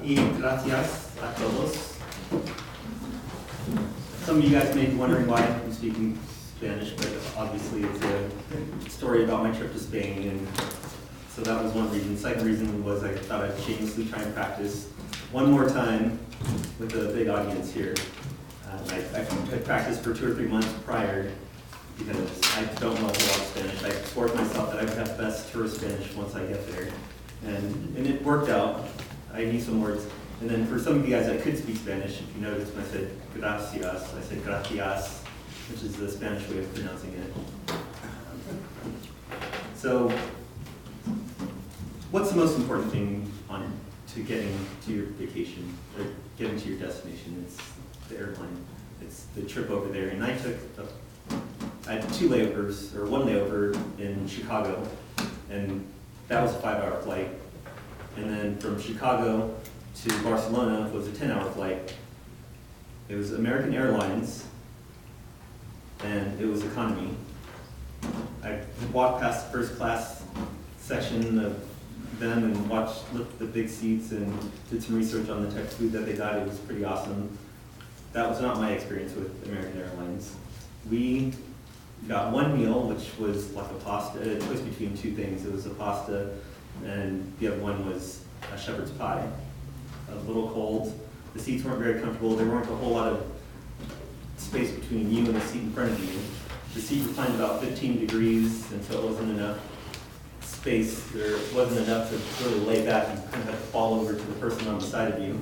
y gracias a todos. Some of you guys may be wondering why I'm speaking Spanish, but obviously it's a story about my trip to Spain, and so that was one reason. Second reason was I thought I'd shamelessly try and practice one more time with a big audience here. I had practiced for 2 or 3 months prior because I don't know a whole lot of Spanish. I swore to myself that I would have best tourist Spanish once I get there. And it worked out. I knew some words. And then for some of you guys that could speak Spanish, if you noticed when I said gracias, I said gracias, which is the Spanish way of pronouncing it. So, what's the most important thing to getting to your vacation, or getting to your destination? It's the airline. It's the trip over there. And I had 2 layovers, or 1 layover in Chicago, and that was a 5-hour flight. And then from Chicago to Barcelona was a 10-hour flight. It was American Airlines, and it was economy. I walked past the first class section of them and looked at the big seats and did some research on the type of food that they got. It was pretty awesome. That was not my experience with American Airlines. We got 1 meal, which was like a pasta, a choice between 2 things. It was a pasta, and the other one was a shepherd's pie. A little cold. The seats weren't very comfortable. There weren't a whole lot of space between you and the seat in front of you. The seat reclined about 15 degrees, and so it wasn't enough space. There wasn't enough to really lay back. You kind of had to fall over to the person on the side of you.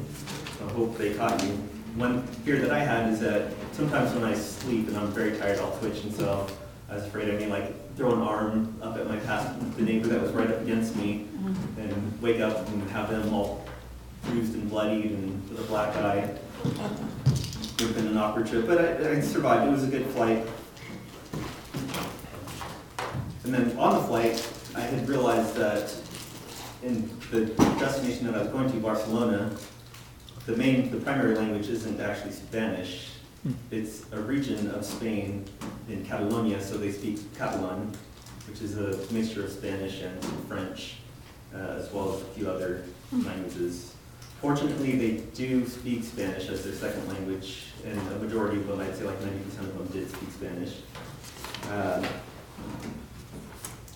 So I hope they caught you. One fear that I had is that sometimes when I sleep and I'm very tired, I'll twitch, and so I was afraid I may like throw an arm up at the neighbor that was right up against me, and wake up and have them all bruised and bloodied and with a black eye. It would have been an awkward trip, but I survived. It was a good flight. And then on the flight, I had realized that in the destination that I was going to, Barcelona, the primary language isn't actually Spanish. It's a region of Spain in Catalonia, so they speak Catalan, which is a mixture of Spanish and French, as well as a few other languages. Fortunately, they do speak Spanish as their second language, and a majority of them, I'd say like 90% of them, did speak Spanish.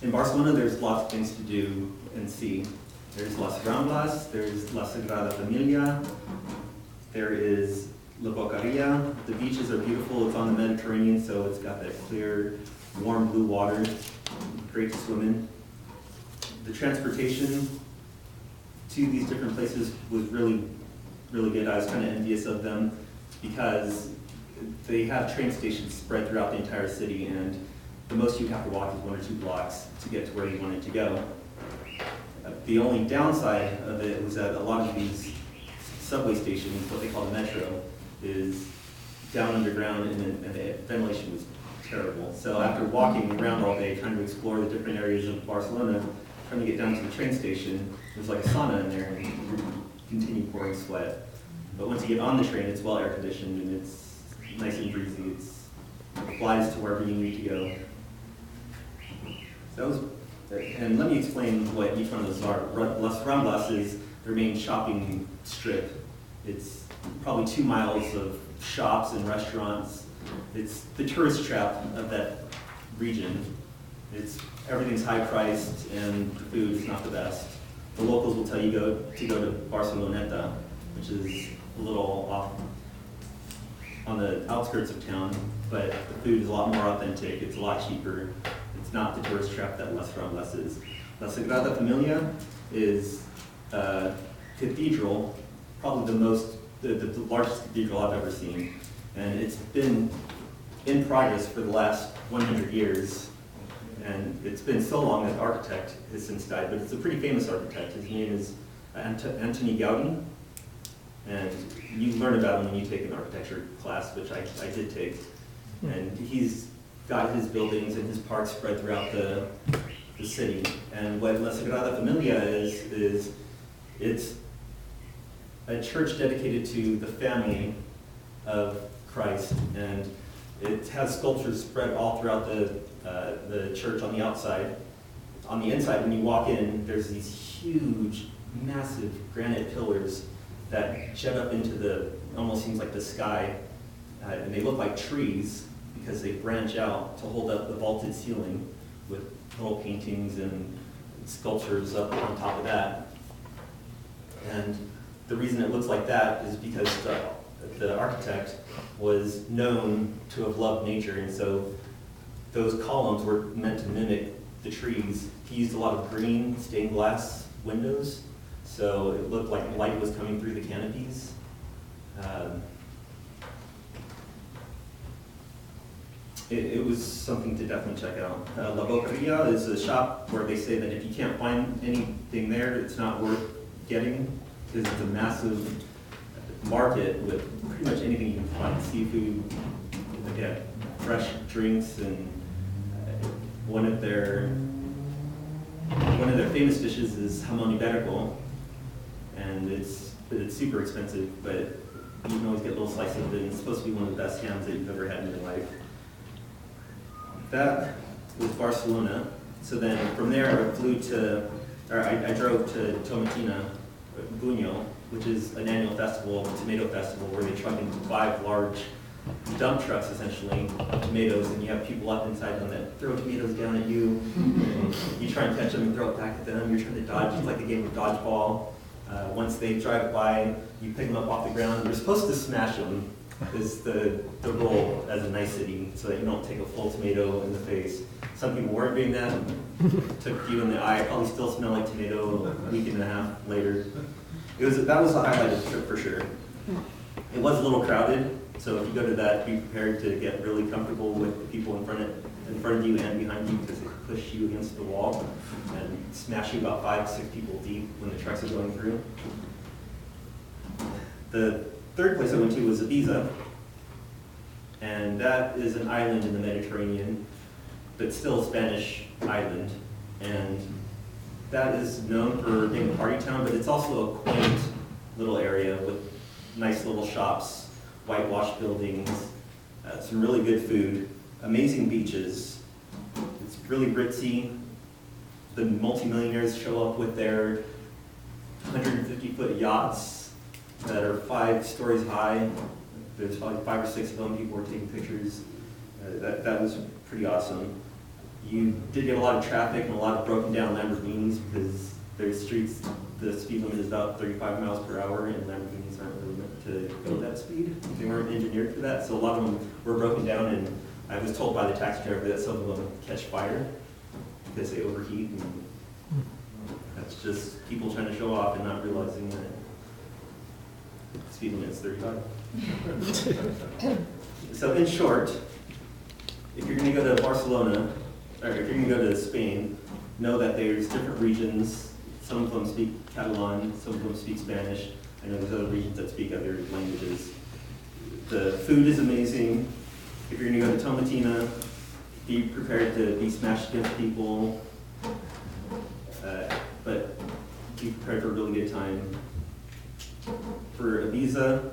In Barcelona, there's lots of things to do and see. There's Las Ramblas, there's La Sagrada Familia, there is La Boqueria. The beaches are beautiful. It's on the Mediterranean, so it's got that clear, warm blue water. Great to swim in. The transportation to these different places was really, really good. I was kind of envious of them because they have train stations spread throughout the entire city, and the most you'd have to walk is 1 or 2 blocks to get to where you wanted to go. The only downside of it was that a lot of these subway stations, what they call the metro, is down underground, and the ventilation was terrible. So after walking around all day trying to explore the different areas of Barcelona, trying to get down to the train station, there's like a sauna in there, and you continue pouring sweat. But once you get on the train, it's well air conditioned, and it's nice and breezy. It flies to wherever you need to go. And let me explain what each one of those are. Las Ramblas is their main shopping strip. It's probably 2 miles of shops and restaurants. It's the tourist trap of that region. Everything's high priced, and the food is not the best. The locals will tell you to go to Barceloneta, which is a little off on the outskirts of town, but the food is a lot more authentic. It's a lot cheaper. It's not the tourist trap that Las Ramblas is. La Sagrada Familia is a cathedral, probably the largest cathedral I've ever seen. And it's been in progress for the last 100 years. And it's been so long that the architect has since died, but it's a pretty famous architect. His name is Antoni Gaudi. And you learn about him when you take an architecture class, which I did take. And he's got his buildings and his parks spread throughout the city. And what La Sagrada Familia is it's a church dedicated to the family of Christ, and it has sculptures spread all throughout the church on the outside. On the inside, when you walk in, there's these huge, massive granite pillars that jet up into the, almost seems like the sky, and they look like trees because they branch out to hold up the vaulted ceiling with little paintings and sculptures up on top of that. And the reason it looks like that is because the architect was known to have loved nature, and so those columns were meant to mimic the trees. He used a lot of green stained glass windows, so it looked like light was coming through the canopies. It was something to definitely check out. La Boqueria is a shop where they say that if you can't find anything there, it's not worth getting, because it's a massive market with pretty much anything you can find. Seafood, again, fresh drinks, and one of their famous dishes is jamón ibérico, and it's super expensive, but you can always get a little slice of it, and it's supposed to be one of the best hams that you've ever had in your life. That was Barcelona. So then from there I drove to Tomatina, Buñol, which is an annual festival, a tomato festival, where they truck in 5 large dump trucks, essentially, of tomatoes, and you have people up inside them that throw tomatoes down at you. And you try and catch them and throw it back at them. You're trying to dodge. It's like a game of dodgeball. Once they drive by, you pick them up off the ground. You're supposed to smash them, is the rule as a nicety, so that you don't take a full tomato in the face. Some people weren't doing that. Took you in the eye. Probably still smell like tomato a week and a half later. That was the highlight of the trip for sure. It was a little crowded, so if you go to that, be prepared to get really comfortable with the people in front of you and behind you, because they push you against the wall and smash you about 5 to 6 people deep when the trucks are going through. The third place I went to was Ibiza, and that is an island in the Mediterranean, but still a Spanish island. And that is known for being a party town, but it's also a quaint little area with nice little shops, whitewashed buildings, some really good food, amazing beaches. It's really ritzy. The multimillionaires show up with their 150-foot yachts that are 5 stories high. There's probably 5 or 6 of them. People were taking pictures. That was pretty awesome. You did get a lot of traffic and a lot of broken down Lamborghinis, because there's streets, the speed limit is about 35 miles per hour, and Lamborghinis aren't really meant to go that speed. They weren't engineered for that, so a lot of them were broken down, and I was told by the taxi driver that some of them catch fire because they overheat, and that's just people trying to show off and not realizing that the speed limit is 35. So in short, if you're going to go to Barcelona, or if you're going to go to Spain, know that there's different regions. Some of them speak Catalan, some of them speak Spanish. I know there's other regions that speak other languages. The food is amazing. If you're going to go to Tomatina, be prepared to be smashed against people, but be prepared for a really good time. For Ibiza,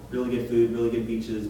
really good food, really good beaches.